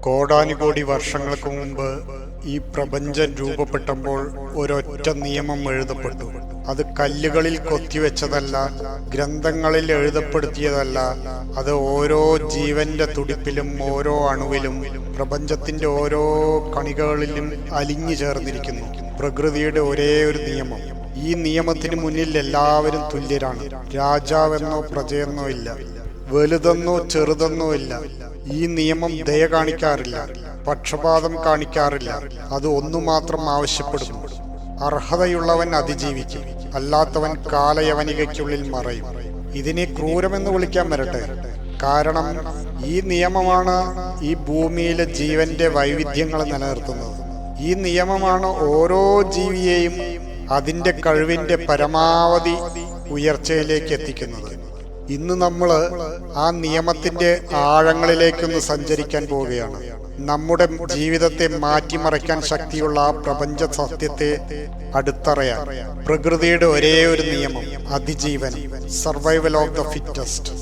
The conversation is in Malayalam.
കോടാനുകോടി വർഷങ്ങൾക്ക് മുമ്പ് ഈ പ്രപഞ്ചം രൂപപ്പെട്ടപ്പോൾ ഒരൊറ്റ നിയമം എഴുതപ്പെട്ടു. അത് കല്ലുകളിൽ കൊത്തിവെച്ചതല്ല, ഗ്രന്ഥങ്ങളിൽ എഴുതപ്പെടുത്തിയതല്ല. അത് ഓരോ ജീവന്റെ തുടിപ്പിലും ഓരോ അണുവിലും പ്രപഞ്ചത്തിന്റെ ഓരോ കണികകളിലും അലിഞ്ഞു ചേർന്നിരിക്കുന്നു പ്രകൃതിയുടെ ഒരേ ഒരു നിയമം. ഈ നിയമത്തിന് മുന്നിൽ എല്ലാവരും തുല്യരാണ്. രാജാവെന്നോ പ്രജയെന്നോ ഇല്ല, വലുതെന്നോ ചെറുതെന്നോ ഇല്ല. ഈ നിയമം ദയ കാണിക്കാറില്ല, പക്ഷപാതം കാണിക്കാറില്ല. അത് ഒന്നു മാത്രം ആവശ്യപ്പെടുന്നു: അർഹതയുള്ളവൻ അതിജീവിക്കും, അല്ലാത്തവൻ കാലയവനികയ്ക്കുള്ളിൽ മറയും. ഇതിനെ ക്രൂരമെന്ന് വിളിക്കാൻ വരട്ടെ, കാരണം ഈ നിയമമാണ് ഈ ഭൂമിയിലെ ജീവന്റെ വൈവിധ്യങ്ങൾ നിലനിർത്തുന്നത്. ഈ നിയമമാണ് ഓരോ ജീവിയെയും അതിൻ്റെ കഴിവിൻ്റെ പരമാവധി ഉയർച്ചയിലേക്ക് എത്തിക്കുന്നത്. ഇന്ന് നമ്മൾ ആ നിയമത്തിൻ്റെ ആഴങ്ങളിലേക്കൊന്ന് സഞ്ചരിക്കാൻ പോവുകയാണ്. നമ്മുടെ ജീവിതത്തെ മാറ്റിമറിക്കാൻ ശക്തിയുള്ള ആ പ്രപഞ്ച സത്യത്തെ അടുത്തറിയാൻ. പ്രകൃതിയുടെ ഒരേ ഒരു നിയമം: അതിജീവനം, സർവൈവൽ ഓഫ് ദ ഫിറ്റസ്റ്റ്.